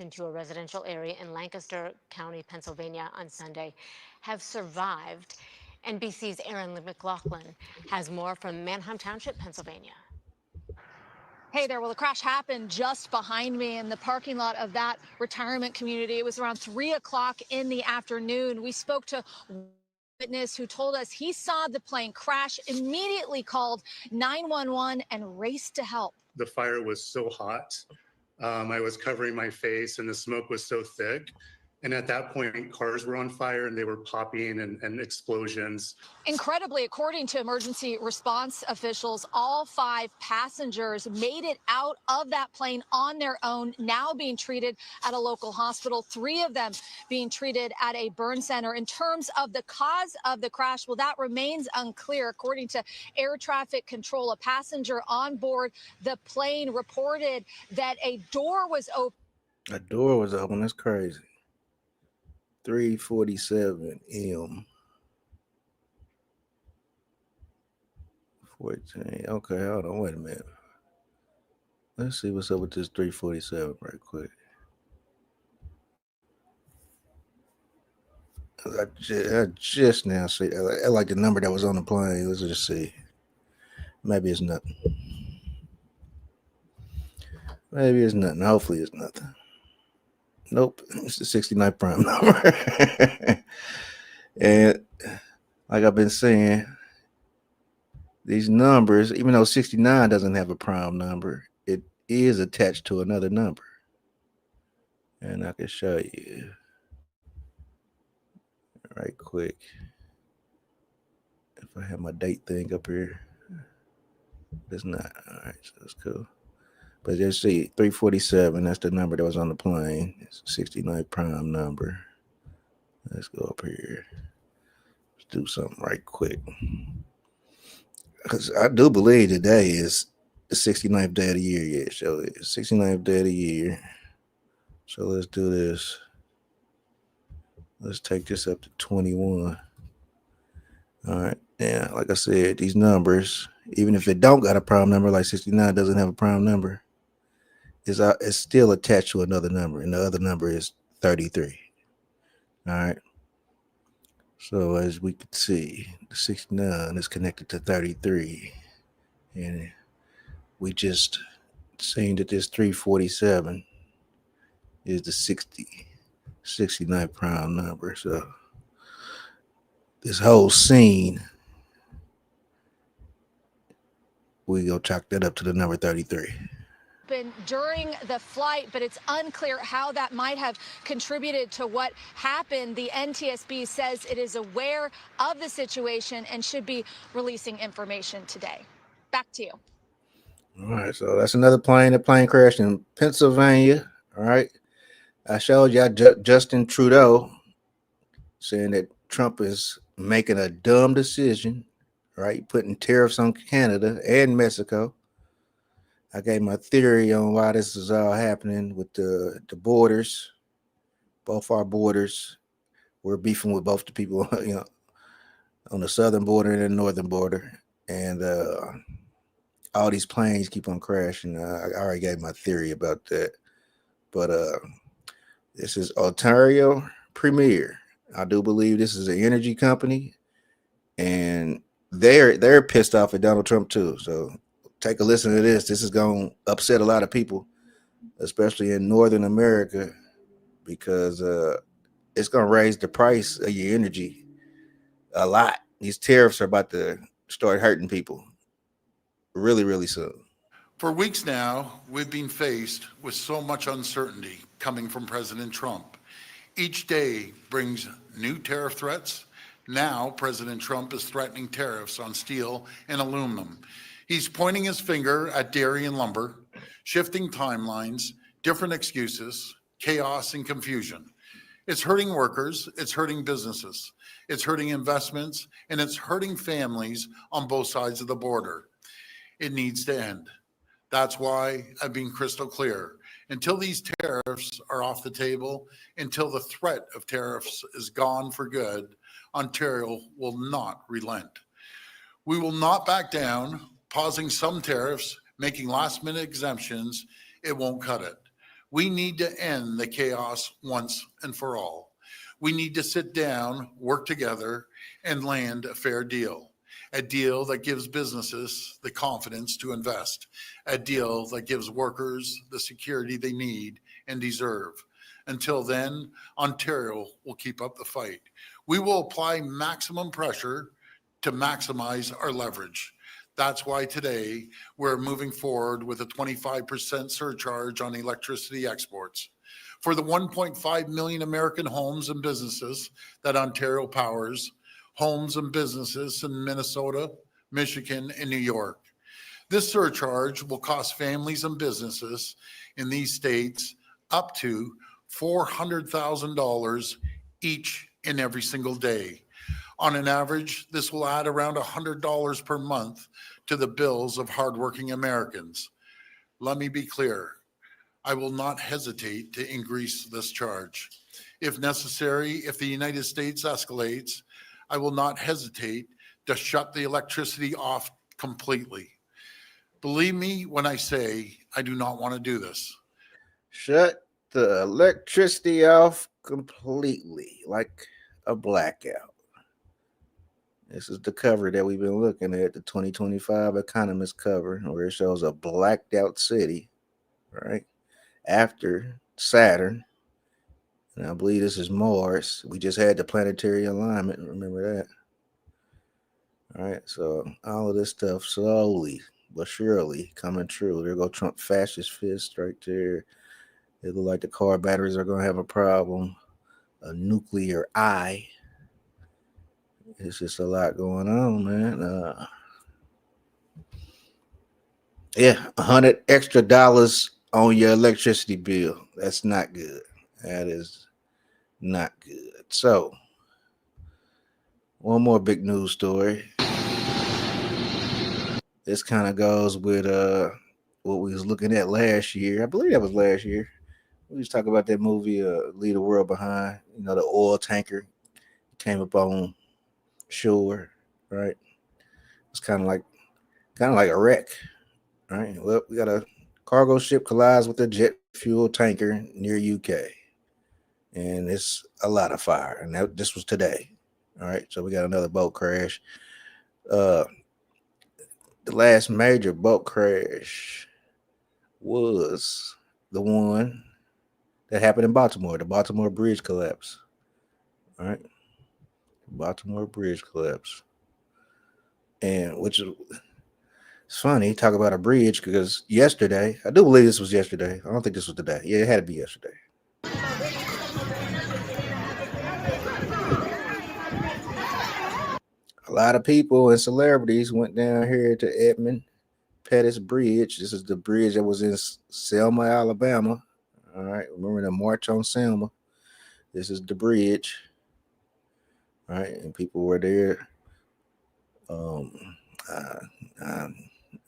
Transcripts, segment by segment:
into a residential area in Lancaster County, Pennsylvania on Sunday have survived. NBC's Erin McLaughlin has more from Manheim Township, Pennsylvania. Hey there, well, the crash happened just behind me in the parking lot of that retirement community. It was around 3 o'clock in the afternoon. We spoke to witness who told us he saw the plane crash, immediately called 911 and raced to help. The fire was so hot. I was covering my face and the smoke was so thick. And at that point, cars were on fire and they were popping and explosions. Incredibly, according to emergency response officials, all 5 passengers made it out of that plane on their own, now being treated at a local hospital, 3 of them being treated at a burn center. In terms of the cause of the crash, well, that remains unclear. According to air traffic control, a passenger on board the plane reported that a door was open. A door was open. That's crazy. 3:47 M. 14. Okay, hold on. Wait a minute. Let's see what's up with this 3:47 right quick. I just now see. I like the number that was on the plane. Let's just see. Maybe it's nothing. Maybe it's nothing. Hopefully it's nothing. Nope. It's the 69 prime number. And like I've been saying, these numbers, even though 69 doesn't have a prime number, it is attached to another number. And I can show you right quick. If I have my date thing up here, it's not. All right, so that's cool. But just see, 347, that's the number that was on the plane. It's a 69 prime number. Let's go up here. Let's do something right quick. Because I do believe today is the 69th day of the year. Yeah, so it's 69th day of the year. So let's do this. Let's take this up to 21. All right. Yeah, like I said, these numbers, even if it don't got a prime number, like 69 doesn't have a prime number, it's still attached to another number, and the other number is 33. All right. So as we can see, the 69 is connected to 33, and we just seen that this 347 is the 69 prime number. So this whole scene, we go chalk that up to the number 33. During the flight, but it's unclear how that might have contributed to what happened. The NTSB says it is aware of the situation and should be releasing information today. Back to you. All right, so that's another plane. The plane crashed in Pennsylvania. All right, I showed y'all Justin Trudeau saying that Trump is making a dumb decision, right? Putting tariffs on Canada and Mexico. I gave my theory on why this is all happening with the borders. Both our borders, we're beefing with both the people, on the southern border and the northern border. And all these planes keep on crashing. I already gave my theory about that. But this is Ontario Premier. I do believe this is an energy company. And they're pissed off at Donald Trump too. So take a listen to this. This is going to upset a lot of people, especially in Northern America, because it's going to raise the price of your energy a lot. These tariffs are about to start hurting people really, really soon. For weeks now, we've been faced with so much uncertainty coming from President Trump. Each day brings new tariff threats. Now, President Trump is threatening tariffs on steel and aluminum. He's pointing his finger at dairy and lumber, shifting timelines, different excuses, chaos and confusion. It's hurting workers, it's hurting businesses, it's hurting investments, and it's hurting families on both sides of the border. It needs to end. That's why I've been crystal clear. Until these tariffs are off the table, until the threat of tariffs is gone for good, Ontario will not relent. We will not back down. Pausing some tariffs, making last-minute exemptions, it won't cut it. We need to end the chaos once and for all. We need to sit down, work together, and land a fair deal. A deal that gives businesses the confidence to invest. A deal that gives workers the security they need and deserve. Until then, Ontario will keep up the fight. We will apply maximum pressure to maximize our leverage. That's why today we're moving forward with a 25% surcharge on electricity exports. For the 1.5 million American homes and businesses that Ontario powers, homes and businesses in Minnesota, Michigan, and New York. This surcharge will cost families and businesses in these states up to $400,000 each and every single day. On an average, this will add around $100 per month to the bills of hardworking Americans. Let me be clear. I will not hesitate to increase this charge. If necessary, if the United States escalates, I will not hesitate to shut the electricity off completely. Believe me when I say I do not want to do this. Shut the electricity off completely, like a blackout. This is the cover that we've been looking at, the 2025 Economist cover, where it shows a blacked out city, right? After Saturn. And I believe this is Mars. We just had the planetary alignment. Remember that? All right. So all of this stuff slowly but surely coming true. There go Trump fascist fist right there. It look like the car batteries are going to have a problem. A nuclear eye. It's just a lot going on, man. Yeah, $100 extra on your electricity bill. That's not good. That is not good. So, one more big news story. This kind of goes with what we was looking at last year. I believe that was last year. We was talking about that movie, Leave the World Behind. You know, the oil tanker came up on shore, right? It's kind of like a wreck, right? Well, we got a cargo ship collides with a jet fuel tanker near UK, and it's a lot of fire. And this was today, all right? So we got another boat crash. The last major boat crash was the one that happened in Baltimore, the Baltimore Bridge collapse, all right? Baltimore Bridge collapse. And which is it's funny, talk about a bridge, because yesterday, I do believe this was yesterday. I don't think this was today. Yeah, it had to be yesterday. A lot of people and celebrities went down here to Edmund Pettus Bridge. This is the bridge that was in Selma, Alabama. All right, remember the March on Selma? This is the bridge. All right, and people were there.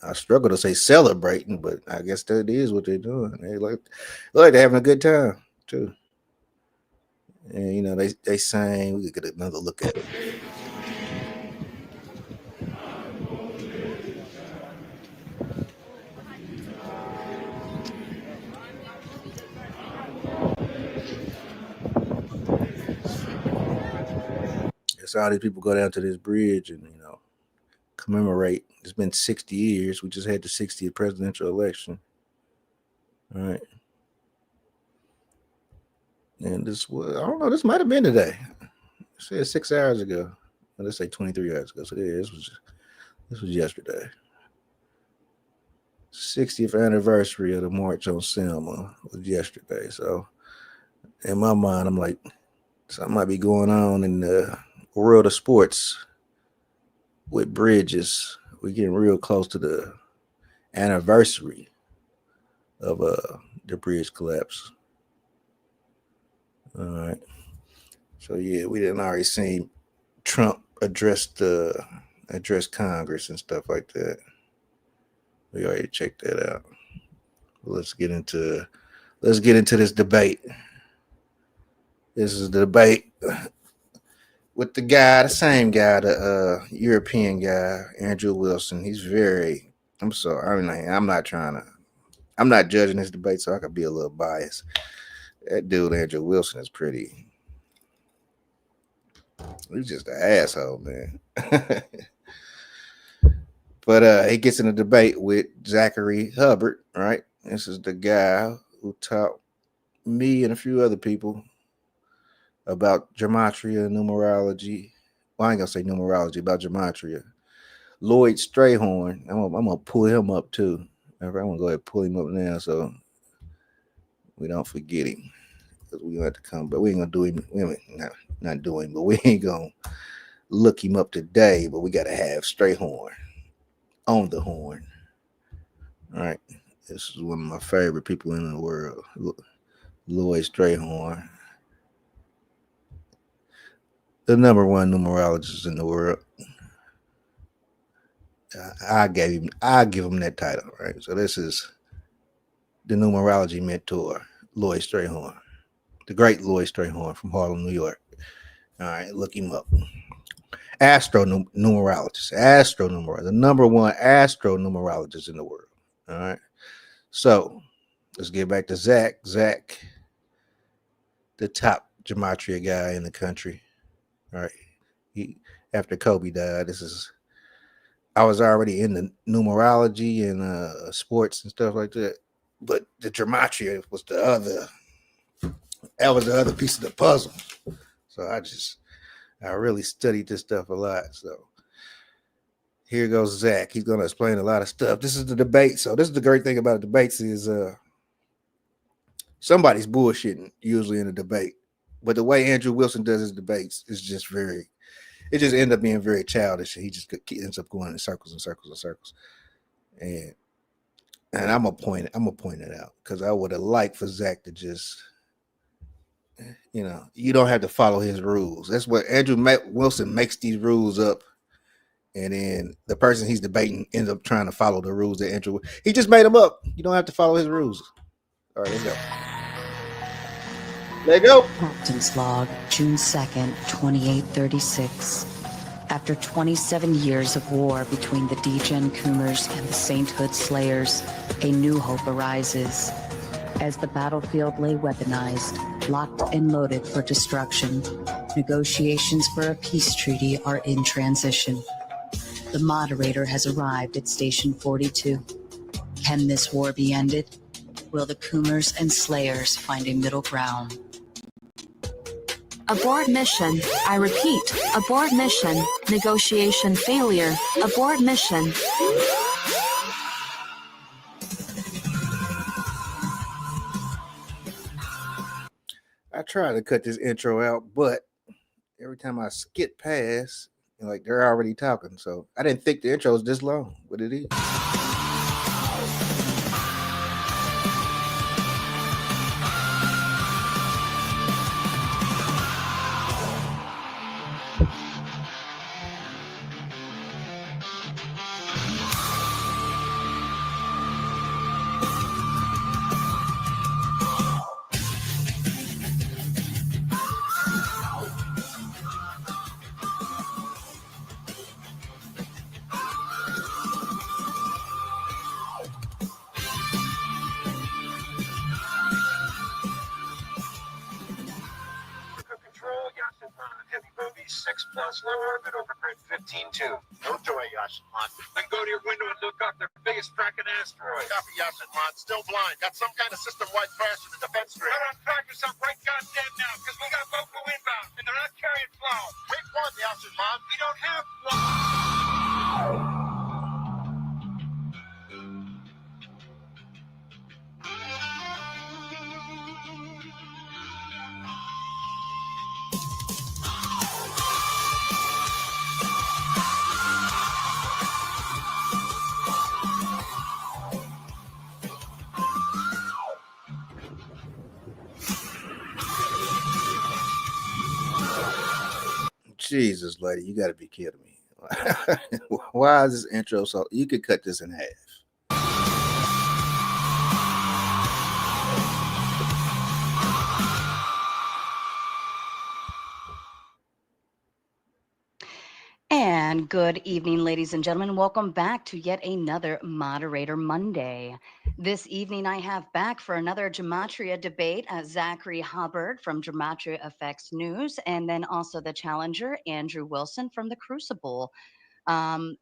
I struggle to say celebrating, but I guess that is what they're doing. They like they're having a good time too. And you know, they sang. We could get another look at it. It's all these people go down to this bridge and commemorate. It's been 60 years. We just had the 60th presidential election. All right. And this was, I don't know, this might have been today. I said 6 hours ago. Well, let's say 23 hours ago. So yeah, this was yesterday. 60th anniversary of the March on Selma was yesterday. So in my mind, I'm like, something might be going on in the world of sports with bridges. We're getting real close to the anniversary of the bridge collapse. All right. So yeah, we didn't already see Trump address Congress and stuff like that. We already checked that out. Let's get into this debate. This is the debate with the same guy, the European guy, Andrew Wilson. He's very, I'm sorry, I'm not trying to I'm not judging this debate, so I could be a little biased. That dude, Andrew Wilson, is pretty. He's just an asshole, man. But he gets in a debate with Zachary Hubbard, right? This is the guy who taught me and a few other people about gematria, numerology. Well, I ain't gonna say numerology, about gematria. Lloyd Strayhorn, I'm gonna pull him up too. I'm gonna go ahead and pull him up now so we don't forget him. Because we're gonna have to come, but we ain't gonna do him. Not do him, but we ain't gonna look him up today. But we gotta have Strayhorn on the horn. All right. This is one of my favorite people in the world, Lloyd Strayhorn, the number one numerologist in the world. I give him that title, right? So this is the numerology mentor, Lloyd Strayhorn, the great Lloyd Strayhorn from Harlem, New York. All right, look him up. Numerologist, the number one numerologist in the world. All right. So let's get back to Zach. Zach, the top gematria guy in the country. All right. He, after Kobe died, I was already in the numerology and sports and stuff like that. But the gematria was the other piece of the puzzle. So I really studied this stuff a lot. So here goes Zach. He's going to explain a lot of stuff. This is the debate. So this is the great thing about debates is somebody's bullshitting usually in a debate. But the way Andrew Wilson does his debates is just it just ends up being very childish. He just ends up going in circles and circles and circles. And I'm gonna point it out because I would have liked for Zach to just, you don't have to follow his rules. That's what Andrew Wilson makes these rules up, and then the person he's debating ends up trying to follow the rules that he just made them up. You don't have to follow his rules. All right, let's go. Let go. Captain's log, June 2nd, 2836. After 27 years of war between the Degen Coomers and the Sainthood Slayers, a new hope arises. As the battlefield lay weaponized, locked and loaded for destruction, negotiations for a peace treaty are in transition. The moderator has arrived at Station 42. Can this war be ended? Will the Coomers and Slayers find a middle ground? Abort mission. I repeat, abort mission. Negotiation failure. Abort mission. I try to cut this intro out, but every time I skip past, they're already talking. So I didn't think the intro was this long, but it is. No joy, Yashinmon. Then go to your window and look up their biggest tracking asteroid. Copy, Yashinmon. Still blind. Got some kind of system-wide crash in the defense grid. They're on track or something right goddamn now, because we got Boku inbound, and they're not carrying flow. Take one, Yashinmon. We don't have one. Jesus, lady, you got to be kidding me. Why is this intro so? You could cut this in half. And And good evening, ladies and gentlemen. Welcome back to yet another Moderator Monday. This evening, I have back for another Gematria debate Zachary Hubbard from Gematria Effects News, and then also the challenger, Andrew Wilson from The Crucible. I'm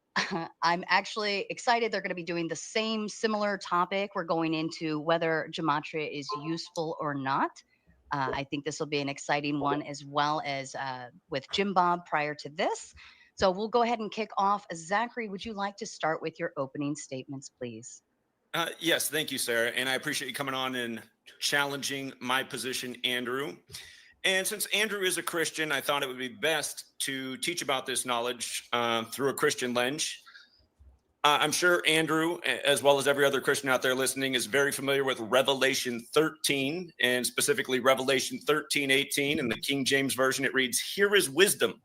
actually excited they're going to be doing the same similar topic. We're going into whether Gematria is useful or not. I think this will be an exciting one, as well as with Jim Bob prior to this. So we'll go ahead and kick off. Zachary, would you like to start with your opening statements, please? Yes, thank you, Sarah. And I appreciate you coming on and challenging my position, Andrew. And since Andrew is a Christian, I thought it would be best to teach about this knowledge through a Christian lens. I'm sure Andrew, as well as every other Christian out there listening, is very familiar with Revelation 13, and specifically Revelation 13:18. In the King James Version, it reads, "Here is wisdom.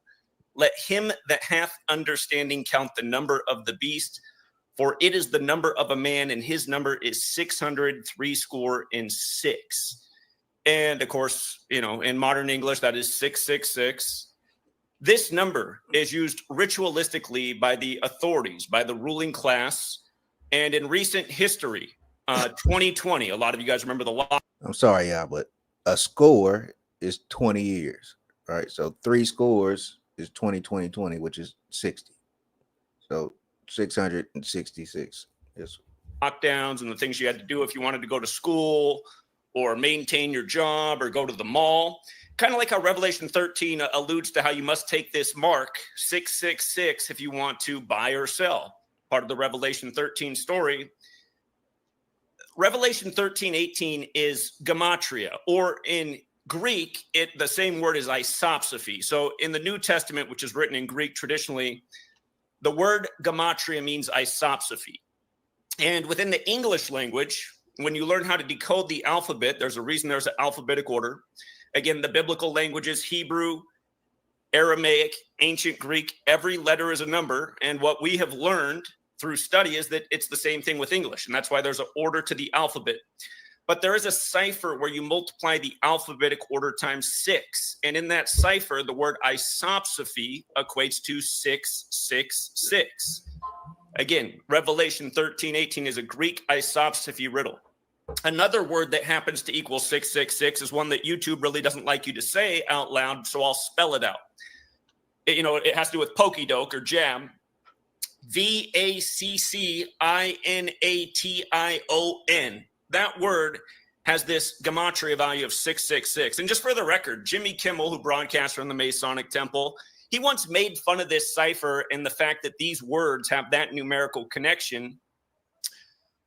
Let him that hath understanding count the number of the beast, for it is the number of a man, and his number is 666. And of course, you know, in modern English, that is 666. This number is used ritualistically by the authorities, by the ruling class. And in recent history, 2020, a lot of you guys remember the law. I'm sorry, y'all, but a score is 20 years, right? So 3 scores is 20, which is 60. So 666 is lockdowns and the things you had to do if you wanted to go to school or maintain your job or go to the mall. Kind of like how Revelation 13 alludes to how you must take this mark, 666, if you want to buy or sell. Part of the Revelation 13 story. Revelation 13:18 is gematria, or in Greek, the same word is isopsophy. So in the New Testament, which is written in Greek traditionally, the word gematria means isopsophy. And within the English language, when you learn how to decode the alphabet, there's a reason there's an alphabetic order. Again, the biblical languages, Hebrew, Aramaic, ancient Greek, every letter is a number. And what we have learned through study is that it's the same thing with English. And that's why there's an order to the alphabet. But there is a cipher where you multiply the alphabetic order times 6. And in that cipher, the word isopsophy equates to 666. Again, Revelation 13:18 is a Greek isopsophy riddle. Another word that happens to equal 666 is one that YouTube really doesn't like you to say out loud, so I'll spell it out. It has to do with Pokédoke or jam. VACCINATION. That word has this gematria value of 666. And just for the record, Jimmy Kimmel, who broadcasts from the Masonic Temple, he once made fun of this cipher and the fact that these words have that numerical connection.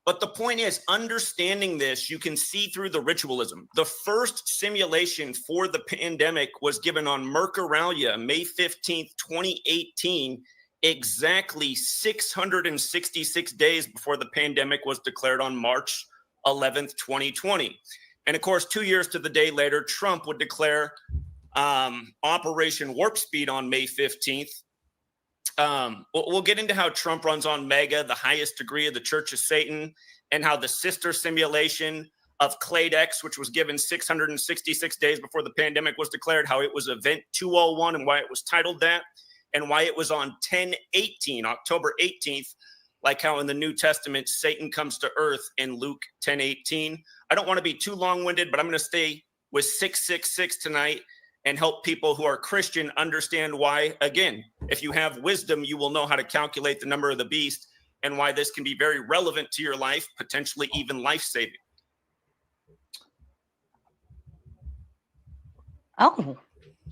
But the point is, understanding this, you can see through the ritualism. The first simulation for the pandemic was given on Mercuralia, May 15th, 2018, exactly 666 days before the pandemic was declared on March 11th, 2020. And of course, 2 years to the day later, Trump would declare Operation Warp Speed on May 15th. We'll get into how Trump runs on MAGA, the highest degree of the Church of Satan, and how the sister simulation of Cladex, which was given 666 days before the pandemic was declared, how it was Event 201 and why it was titled that, and why it was on 10/18, October 18th, like how in the New Testament, Satan comes to earth in Luke 10:18. I don't want to be too long-winded, but I'm going to stay with 666 tonight and help people who are Christian understand why, again, if you have wisdom, you will know how to calculate the number of the beast and why this can be very relevant to your life, potentially even life-saving. Oh,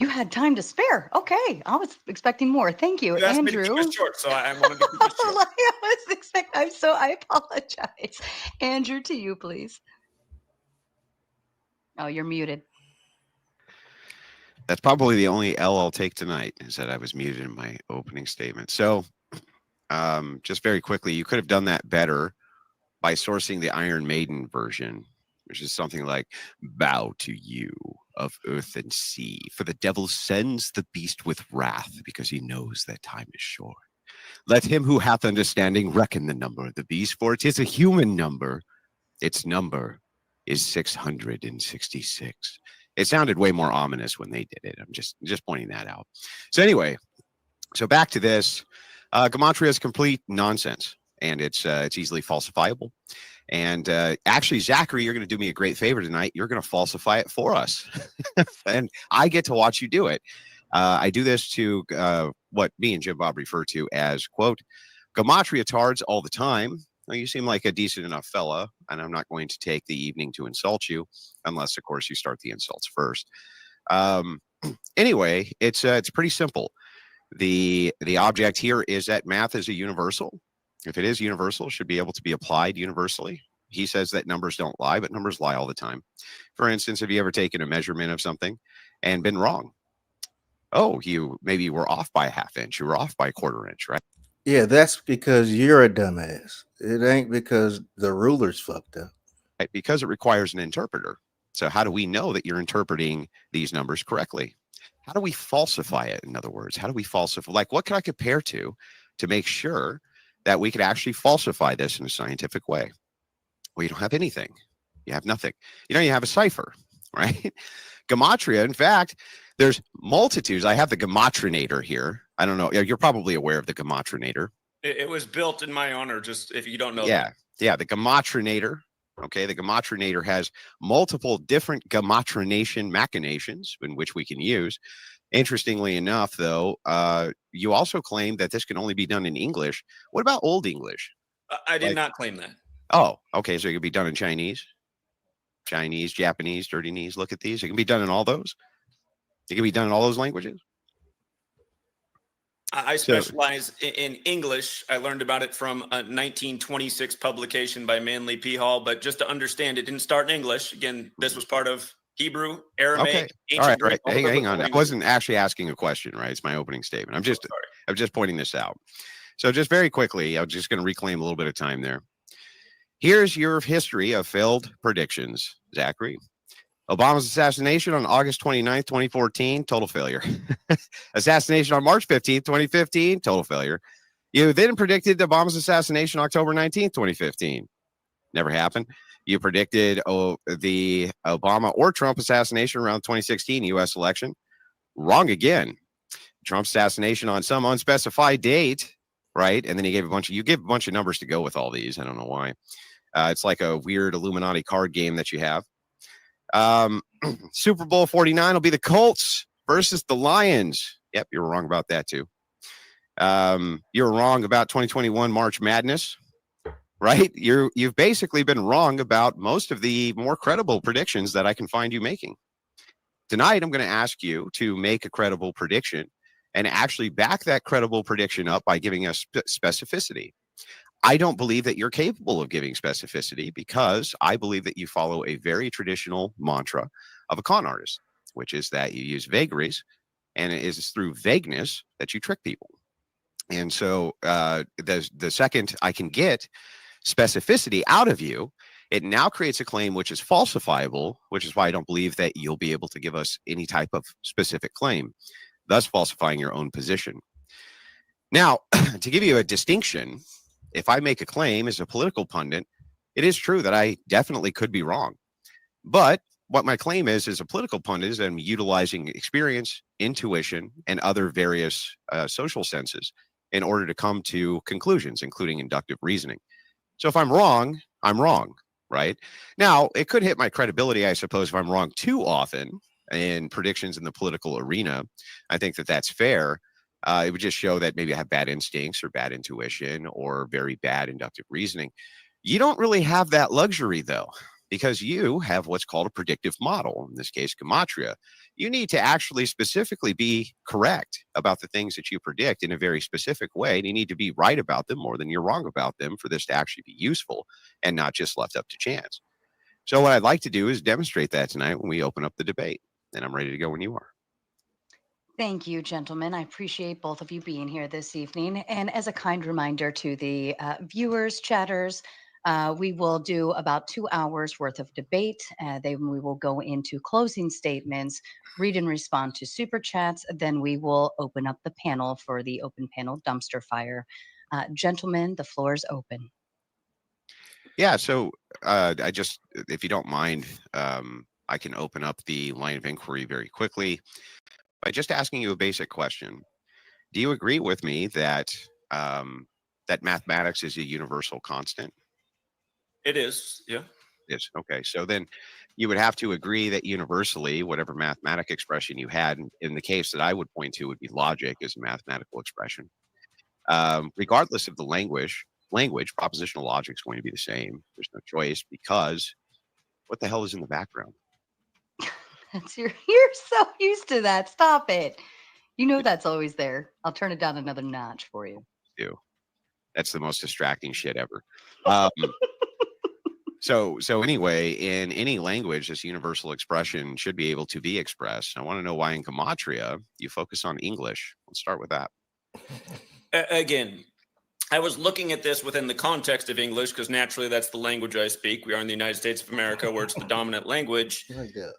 you had time to spare. Okay, I was expecting more. Thank you, You asked Andrew. me to keep it short, so I wanted to keep it short. I apologize. Andrew, to you, please. Oh, you're muted. That's probably the only L I'll take tonight, is that I was muted in my opening statement. So just very quickly, you could have done that better by sourcing the Iron Maiden version, which is something like, "Bow to you of earth and sea, for the devil sends the beast with wrath, because he knows that time is short. Let him who hath understanding reckon the number of the beast, for it is a human number. Its number is 666. It sounded way more ominous when they did it. I'm just pointing that out. So anyway, so back to this. Gematria is complete nonsense, and it's easily falsifiable. And actually, Zachary, you're going to do me a great favor tonight. You're going to falsify it for us, and I get to watch you do it. I do this to what me and Jim Bob refer to as, quote, Gematria tards all the time. Well, you seem like a decent enough fella, and I'm not going to take the evening to insult you, unless, of course, you start the insults first. Anyway, it's pretty simple. The object here is that math is a universal. If it is universal, it should be able to be applied universally. He says that numbers don't lie, but numbers lie all the time. For instance, have you ever taken a measurement of something and been wrong? Oh, maybe you were off by a half inch. You were off by a quarter inch, right? Yeah, that's because you're a dumbass. It ain't because the ruler's fucked up. Right? Because it requires an interpreter. So how do we know that you're interpreting these numbers correctly? How do we falsify it? In other words, how do we falsify? Like, what can I compare to make sure that we could actually falsify this in a scientific way? Well, you don't have anything. You have nothing. You have a cipher, right? Gematria, in fact, there's multitudes. I have the Gematrinator here. I don't know. You're probably aware of the Gematrinator. It was built in my honor, just if you don't know. Yeah. Yeah. The Gematrinator. Okay. The Gematrinator has multiple different Gematrination machinations in which we can use. Interestingly enough, though, you also claim that this can only be done in English. What about Old English? I did not claim that. Oh, okay. So it could be done in Chinese, Japanese, dirty knees. Look at these. It can be done in all those. It can be done in all those languages. I specialize in English. I learned about it from a 1926 publication by Manly P. Hall. But just to understand, it didn't start in English. Again, this was part of Hebrew, Aramaic, Okay. ancient All right. Greek, Hang on. I languages. wasn't actually asking a question, right? It's my opening statement. I'm just pointing this out. So just very quickly, I'm just going to reclaim a little bit of time there. Here's your history of failed predictions, Zachary. Obama's assassination on August 29th, 2014, total failure. Assassination on March 15th, 2015, total failure. You then predicted Obama's assassination October 19th, 2015. Never happened. You predicted the Obama or Trump assassination around 2016 U.S. election. Wrong again. Trump's assassination on some unspecified date, right? And then you gave a bunch of numbers to go with all these. I don't know why. It's like a weird Illuminati card game that you have. Super Bowl 49 will be the Colts versus the Lions. Yep, you were wrong about that too. You were wrong about 2021 March Madness, right? You've basically been wrong about most of the more credible predictions that I can find you making. Tonight, I'm going to ask you to make a credible prediction and actually back that credible prediction up by giving us specificity. I don't believe that you're capable of giving specificity because I believe that you follow a very traditional mantra of a con artist, which is that you use vagaries, and it is through vagueness that you trick people. And so the second I can get specificity out of you, it now creates a claim which is falsifiable, which is why I don't believe that you'll be able to give us any type of specific claim, thus falsifying your own position. Now, to give you a distinction, if I make a claim as a political pundit, it is true that I definitely could be wrong. But what my claim is as a political pundit is I'm utilizing experience, intuition, and other various social senses in order to come to conclusions, including inductive reasoning. So if I'm wrong, right? Now, it could hit my credibility, I suppose, if I'm wrong too often in predictions in the political arena. I think that that's fair. It would just show that maybe I have bad instincts or bad intuition or very bad inductive reasoning. You don't really have that luxury, though, because you have what's called a predictive model, in this case, Gematria. You need to actually specifically be correct about the things that you predict in a very specific way, and you need to be right about them more than you're wrong about them for this to actually be useful and not just left up to chance. So what I'd like to do is demonstrate that tonight when we open up the debate, and I'm ready to go when you are. Thank you, gentlemen. I appreciate both of you being here this evening. And as a kind reminder to the viewers, chatters, we will do about 2 hours worth of debate. Then we will go into closing statements, read and respond to super chats. Then we will open up the panel for the open panel dumpster fire. Gentlemen, the floor is open. Yeah, so if you don't mind, I can open up the line of inquiry very quickly by just asking you a basic question. Do you agree with me that that mathematics is a universal constant? It is, yeah. Yes. Okay. So then you would have to agree that universally, whatever mathematic expression you had, in the case that I would point to would be logic as a mathematical expression. Regardless of the language, propositional logic is going to be the same. There's no choice, because what the hell is in the background? You're so used to that. Stop it. You know that's always there. I'll turn it down another notch for you. That's the most distracting shit ever. So anyway, in any language, this universal expression should be able to be expressed. I want to know why in Gematria you focus on English. Let's start with that. Again, I was looking at this within the context of English, because naturally that's the language I speak. We are in the United States of America, where it's the dominant language.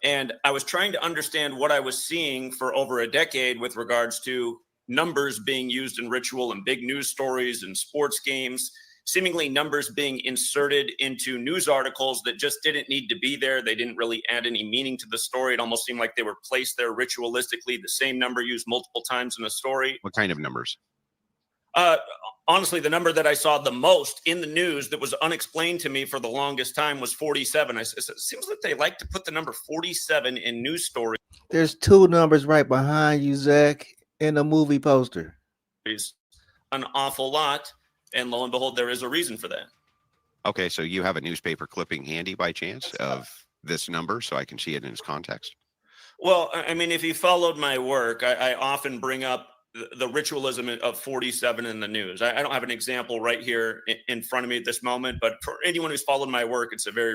And I was trying to understand what I was seeing for over a decade with regards to numbers being used in ritual and big news stories and sports games, seemingly numbers being inserted into news articles that just didn't need to be there. They didn't really add any meaning to the story. It almost seemed like they were placed there ritualistically, the same number used multiple times in a story. What kind of numbers? Honestly, the number that I saw the most in the news that was unexplained to me for the longest time was 47. It seems like they like to put the number 47 in news stories. There's two numbers right behind you, Zach, in the movie poster. An awful lot. And lo and behold, there is a reason for that. Okay, so you have a newspaper clipping handy by chance of this number so I can see it in its context? Well, I mean, if you followed my work, I often bring up the ritualism of 47 in the news. I don't have an example right here in front of me at this moment, but for anyone who's followed my work, it's a very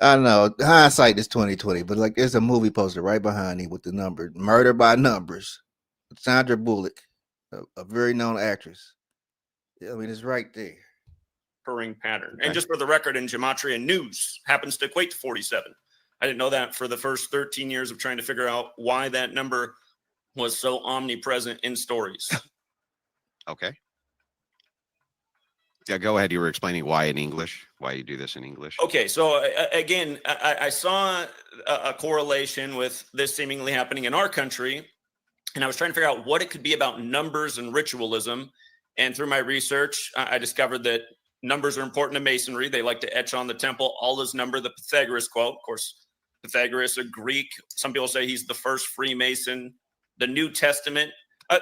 I know hindsight is 2020, but like there's a movie poster right behind me with the number "Murder by Numbers." Sandra Bullock, a very known actress. I mean, it's right there. recurring pattern. And just for the record, in Gematria, news happens to equate to 47. I didn't know that for the first 13 years of trying to figure out why that number was so omnipresent in stories. Okay. Yeah, go ahead. You were explaining why in English, why you do this in English. Okay, so again, I saw a correlation with this seemingly happening in our country, and I was trying to figure out what it could be about numbers and ritualism. And through my research, I discovered that numbers are important to Masonry. They like to etch on the temple all is number, the Pythagoras quote. Of course, Pythagoras, a Greek. Some people say he's the first Freemason. The New Testament,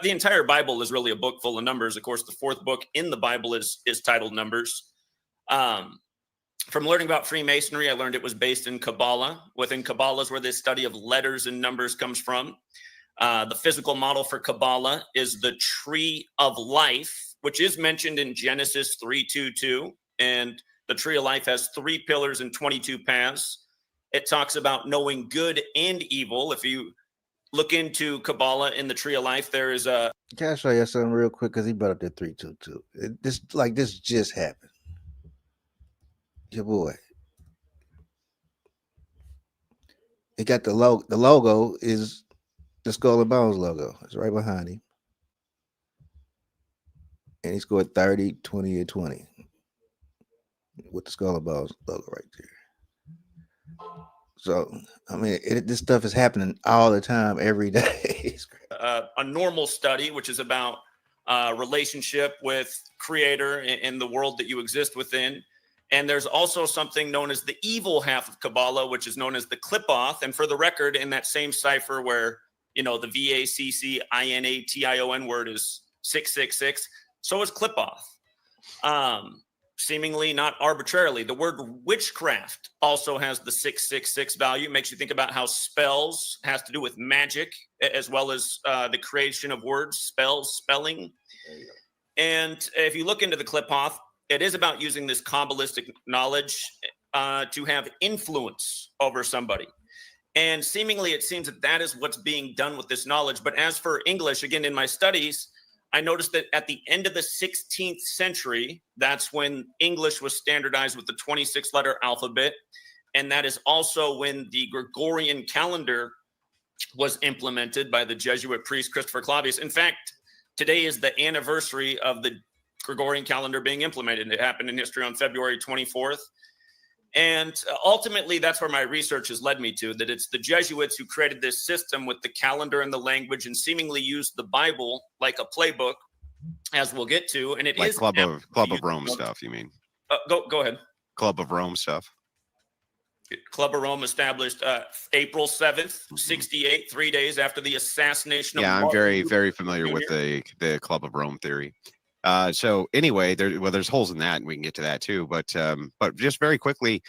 the entire Bible is really a book full of numbers. Of course, the fourth book in the Bible is titled Numbers. From learning about Freemasonry, I learned it was based in Kabbalah. Within Kabbalah is where this study of letters and numbers comes from. The physical model for Kabbalah is the tree of life, which is mentioned in Genesis 3:2-2. And the tree of life has 3 pillars and 22 paths. It talks about knowing good and evil. If you look into Kabbalah in the tree of life, there is a... Can I show you something real quick? Because he brought up the 3:2:2. This just happened. Your boy. It got the logo. The logo is the Skull and Bones logo. It's right behind him. And he scored 30, 20, and 20 with the Skull and Bones logo right there. So, I mean, this stuff is happening all the time, every day. A normal study, which is about relationship with Creator and the world that you exist within. And there's also something known as the evil half of Kabbalah, which is known as the Qliphoth. And for the record, in that same cipher where, you know, the VACCINATION word is 666, so is Qliphoth. Seemingly not arbitrarily. The word witchcraft also has the 666 value. It makes you think about how spells has to do with magic, as well as the creation of words, spells, spelling. And if you look into the Qliphoth, it is about using this Kabbalistic knowledge to have influence over somebody. And seemingly it seems that that is what's being done with this knowledge. But as for English, again, in my studies, I noticed that at the end of the 16th century, that's when English was standardized with the 26-letter alphabet. And that is also when the Gregorian calendar was implemented by the Jesuit priest Christopher Clavius. In fact, today is the anniversary of the Gregorian calendar being implemented. It happened in history on February 24th. And ultimately, that's where my research has led me to, that it's the Jesuits who created this system with the calendar and the language and seemingly used the Bible like a playbook as we'll get to, and it Like is Club of Rome stuff, you mean? Go ahead. Club of Rome stuff. Club of Rome established April 7th, 68, 3 days after the assassination of Yeah, I'm Martin very, Luther very familiar with Jr. the Club of Rome theory. So anyway, there's holes in that, and we can get to that too. But just very quickly,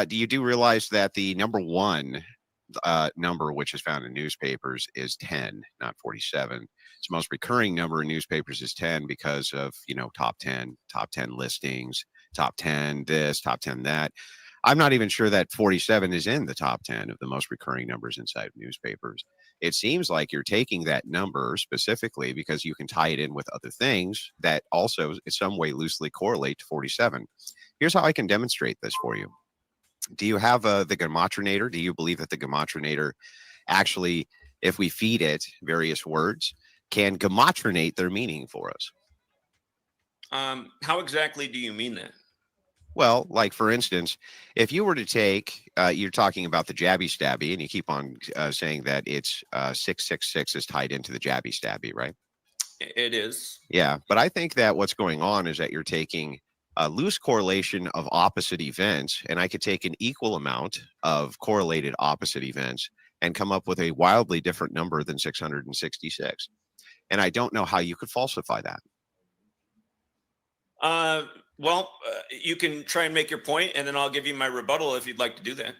do you realize that the number one number which is found in newspapers is 10, not 47? Its most recurring number in newspapers is 10 because of top 10 listings, top 10 this, top 10 that. I'm not even sure that 47 is in the top 10 of the most recurring numbers inside of newspapers. It seems like you're taking that number specifically because you can tie it in with other things that also in some way loosely correlate to 47. Here's how I can demonstrate this for you. Do you have the Gematrinator? Do you believe that the Gematrinator actually, if we feed it various words, can gematrinate their meaning for us? How exactly do you mean that? Well, like for instance, if you were to take, you're talking about the jabby stabby, and you keep on saying that it's 666 is tied into the jabby stabby, right? It is. Yeah, but I think that what's going on is that you're taking a loose correlation of opposite events, and I could take an equal amount of correlated opposite events and come up with a wildly different number than 666. And I don't know how you could falsify that. Well, you can try and make your point, and then I'll give you my rebuttal if you'd like to do that.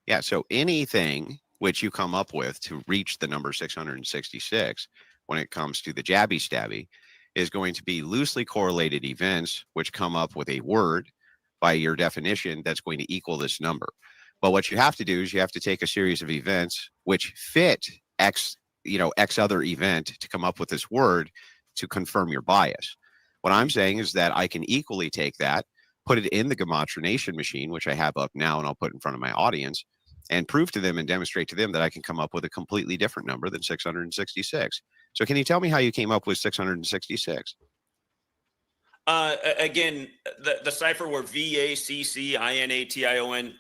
Yeah, so anything which you come up with to reach the number 666 when it comes to the jabby stabby is going to be loosely correlated events which come up with a word by your definition that's going to equal this number. But what you have to do is you have to take a series of events which fit X other event to come up with this word to confirm your bias. What I'm saying is that I can equally take that, put it in the gematrination machine, which I have up now and I'll put in front of my audience, and prove to them and demonstrate to them that I can come up with a completely different number than 666. So can you tell me how you came up with 666? Again, the cipher where VACCINATION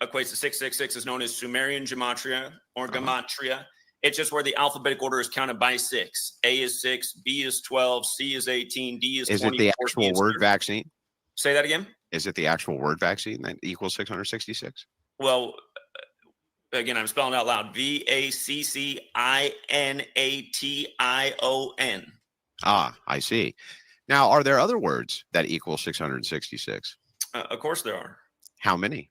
equates to 666 is known as Sumerian gematria or gematria. It's just where the alphabetic order is counted by 6. A is 6, B is 12, C is 18, D is 24. Is it the actual word vaccine? Say that again? Is it the actual word vaccine that equals 666? Well, again, I'm spelling out loud. VACCINATION. Ah, I see. Now, are there other words that equal 666? Of course there are. How many?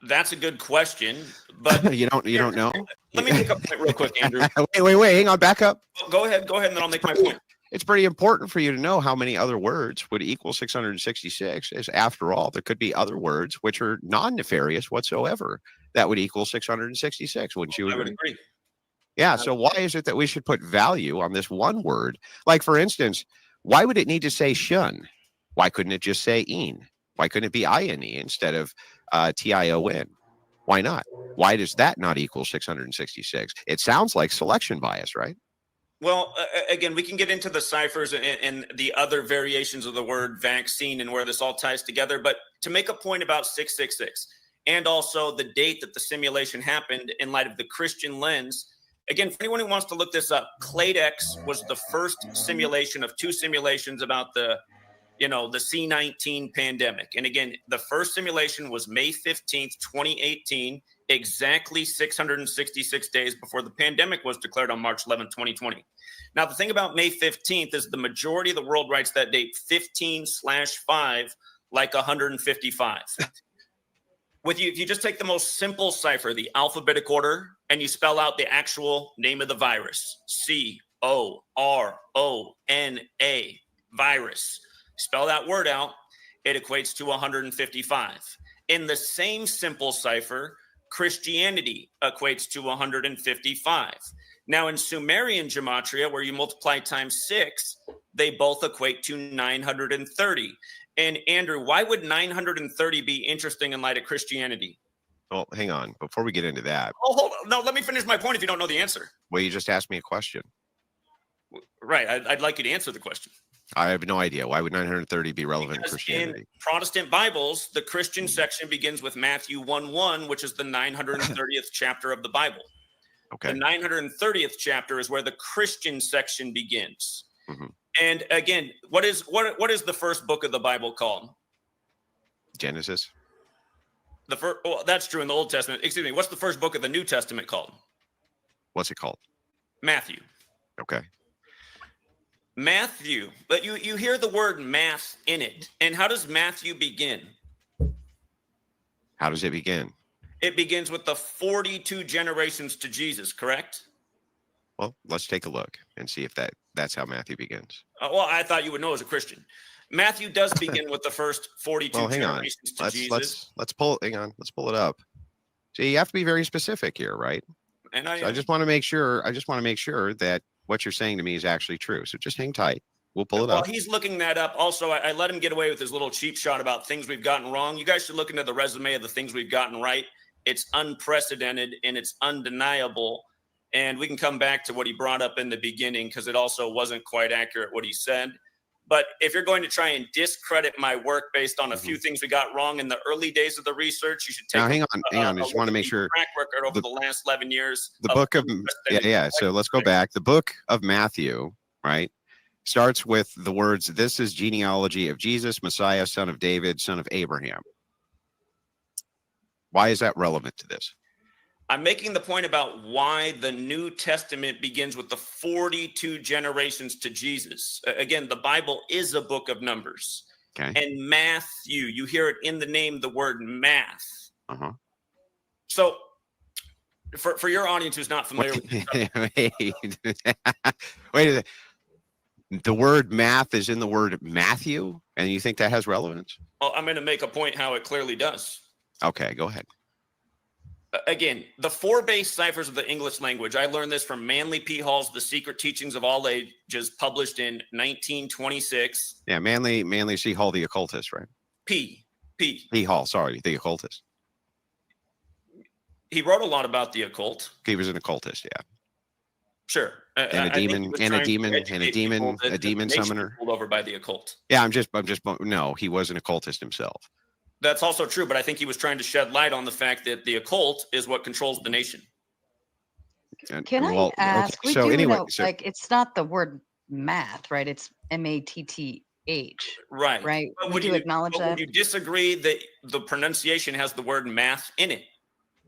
That's a good question, but you don't know. Let me make a point real quick, Andrew. wait, hang on, back up. Go ahead, and then I'll make my point. It's pretty important for you to know how many other words would equal 666. As after all, there could be other words which are non-nefarious whatsoever that would equal 666. Wouldn't you agree? I would agree. Yeah. So why is it that we should put value on this one word? Like, for instance, why would it need to say shun? Why couldn't it just say een? Why couldn't it be INE instead of TION? Why not? Why does that not equal 666? It sounds like selection bias, right? Well, again, we can get into the ciphers and the other variations of the word vaccine and where this all ties together. But to make a point about 666 and also the date that the simulation happened in light of the Christian lens, again, for anyone who wants to look this up, CladeX was the first simulation of 2 simulations about the C-19 pandemic. And again, the first simulation was May 15th, 2018, exactly 666 days before the pandemic was declared on March 11th, 2020. Now, the thing about May 15th is the majority of the world writes that date 15/5 like 155. If you just take the most simple cipher, the alphabetic order, and you spell out the actual name of the virus, CORONA, virus, spell that word out, it equates to 155. In the same simple cipher, Christianity equates to 155. Now, in Sumerian gematria, where you multiply times 6, they both equate to 930. And Andrew, why would 930 be interesting in light of Christianity? Well, hang on. Before we get into that. Oh, hold on. No, let me finish my point if you don't know the answer. Well, you just asked me a question. Right. I'd like you to answer the question. I have no idea. Why would 930 be relevant to Christianity? In Protestant Bibles, the Christian section begins with Matthew 1:1, which is the 930th chapter of the Bible. Okay. The 930th chapter is where the Christian section begins. Mhm. And again, what is the first book of the Bible called? Genesis. The first, well, that's true in the Old Testament. Excuse me. What's the first book of the New Testament called? What's it called? Matthew. Okay. Matthew. But you hear the word math in it. And how does Matthew begin? How does it begin? It begins with the 42 generations to Jesus, correct? Well, let's take a look and see if that's how Matthew begins. Well, I thought you would know as a Christian. Matthew does begin with the first 42 Well, hang on. generations to Jesus. Let's pull. Hang on. Let's pull it up. See, you have to be very specific here, right? And So I just want to make sure. I just want to make sure that what you're saying to me is actually true. So just hang tight. We'll pull it While up. he's looking that up, also, I let him get away with his little cheap shot about things we've gotten wrong. You guys should look into the resume of the things we've gotten right. It's unprecedented and it's undeniable. And we can come back to what he brought up in the beginning because it also wasn't quite accurate what he said. But if you're going to try and discredit my work based on a few things we got wrong in the early days of the research, you should take Now, hang on. I just want to make sure track record over the last 11 years. the book of yeah. So let's go back. The book of Matthew, right, starts with the words, "This is genealogy of Jesus, Messiah, son of David, son of Abraham." Why is that relevant to this? I'm making the point about why the New Testament begins with the 42 generations to Jesus. Again, the Bible is a book of numbers. Okay. And Matthew, you hear it in the name, the word math. Uh-huh. So for your audience who's not familiar with this stuff, Wait a second. The word math is in the word Matthew, and you think that has relevance? well, I'm going to make a point how it clearly does. Okay, go ahead. Again, the four base ciphers of the English language. I learned this from Manly P. Hall's The Secret Teachings of All Ages, published in 1926. Yeah, Manly C. Hall, the occultist, right? P. P. Hall, sorry, the occultist. He wrote a lot about the occult. He was an occultist, yeah. Sure. And a demon summoner. Pulled over by the occult. Yeah, no, he was an occultist himself. That's also true, but I think he was trying to shed light on the fact that the occult is what controls the nation. Can I ask? Okay, We so do anyway, know, like, it's not the word math, right? It's MATTH. Right. Right. But Would you acknowledge but that? Would you disagree that the pronunciation has the word math in it?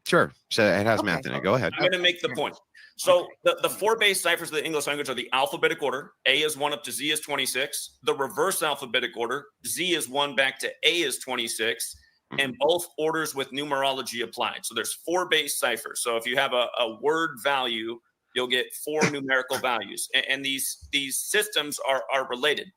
Sure. So it has Okay. math in it. Go ahead. I'm going to make the point. So the four base ciphers of the English language are the alphabetic order. A is 1 up to Z is 26. The reverse alphabetic order. Z is 1 back to A is 26. And both orders with numerology applied. So there's four base ciphers. So if you have a word value, you'll get four numerical values. And these systems are related.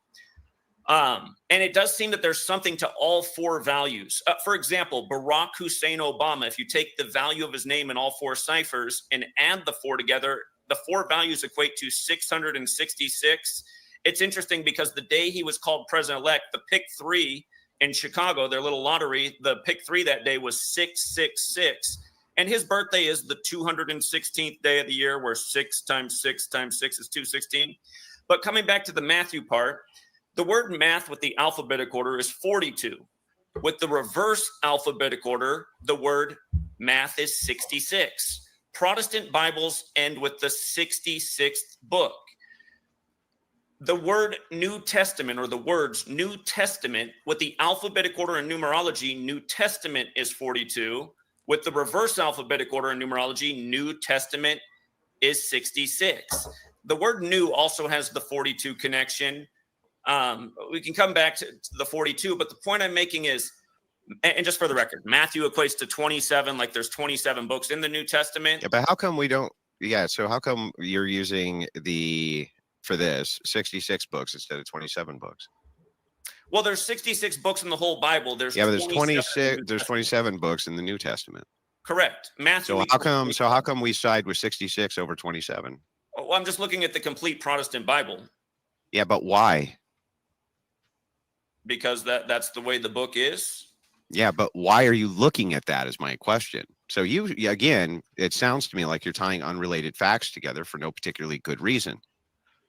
And it does seem that there's something to all four values. For example, Barack Hussein Obama, if you take the value of his name in all four ciphers and add the four together, the four values equate to 666. It's interesting because the day he was called president-elect, the pick 3 in Chicago, their little lottery, the pick 3 that day was 666. And his birthday is the 216th day of the year, where 6 times 6 times 6 is 216. But coming back to the Matthew part, the word math with the alphabetic order is 42. With the reverse alphabetic order, the word math is 66. Protestant Bibles end with the 66th book. The word New Testament, or the words New Testament, with the alphabetic order and numerology, New Testament is 42. With the reverse alphabetic order and numerology, New Testament is 66. The word new also has the 42 connection. We can come back to the 42, but the point I'm making is, and just for the record, Matthew equates to 27, like there's 27 books in the New Testament. Yeah, but how come we don't? Yeah, so how come you're using for this 66 books instead of 27 books? Well, there's 66 books in the whole Bible. There's Yeah, but there's 27 26. There's 27 books in the New Testament. Correct. Matthew. So how come? So how come we side with 66 over 27? Well, I'm just looking at the complete Protestant Bible. Yeah, but why? Because that's the way the book is. Yeah, but why are you looking at that is my question. So again, it sounds to me like you're tying unrelated facts together for no particularly good reason.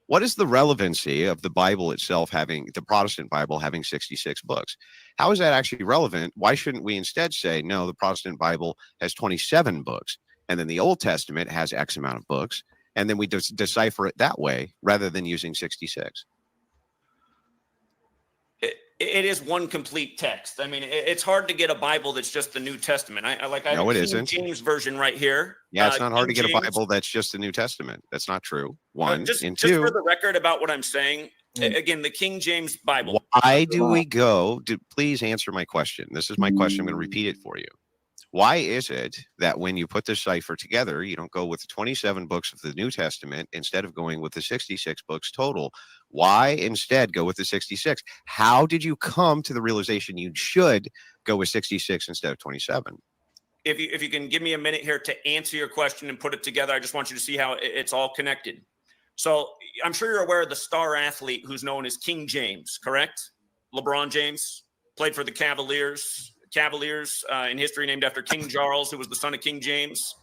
What is the relevancy of the Bible itself having, the Protestant Bible having 66 books? How is that actually relevant? Why shouldn't we instead say, no, the Protestant Bible has 27 books? And then the Old Testament has X amount of books. And then we decipher it that way rather than using 66. It is one complete text. I mean, it's hard to get a Bible that's just the New Testament. I have No, a it King isn't. James version right here. Yeah, it's not hard to King get a James. Bible that's just the New Testament. That's not true. One. Just And just two, for the record about what I'm saying. Again, the King James Bible. why do we go? Please answer my question. This is my question. I'm going to repeat it for you. Why is it that when you put the cipher together, you don't go with the 27 books of the New Testament instead of going with the 66 books total? Why instead go with the 66? How did you come to the realization you should go with 66 instead of 27? If you can give me a minute here to answer your question and put it together, I just want you to see how it's all connected. So I'm sure you're aware of the star athlete who's known as King James, correct? LeBron James played for the Cavaliers in history named after King Charles, who was the son of King James.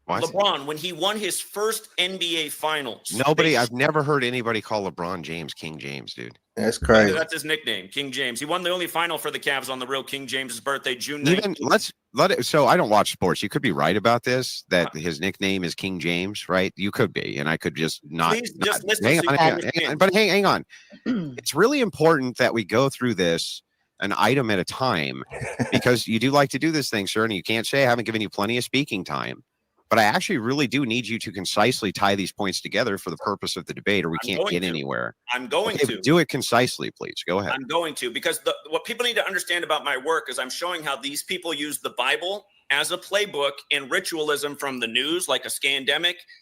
LeBron, when he won his first NBA Finals. I've never heard anybody call LeBron James King James, dude. That's crazy. That's his nickname, King James. He won the only final for the Cavs on the real King James's birthday, June 19th. Even let it. So I don't watch sports. You could be right about this, that his nickname is King James, right? You could be, and I could just not. Please just listen hang so on, you hang understand. on, but hang on. It's really important that we go through this an item at a time, because you do like to do this thing, sir, and you can't say I haven't given you plenty of speaking time. But I actually really do need you to concisely tie these points together for the purpose of the debate, or we can't get anywhere. I'm going Okay, to. do it concisely, please. Go ahead. I'm going to, because what people need to understand about my work is I'm showing how these people use the Bible as a playbook in ritualism from the news, like a scandemic,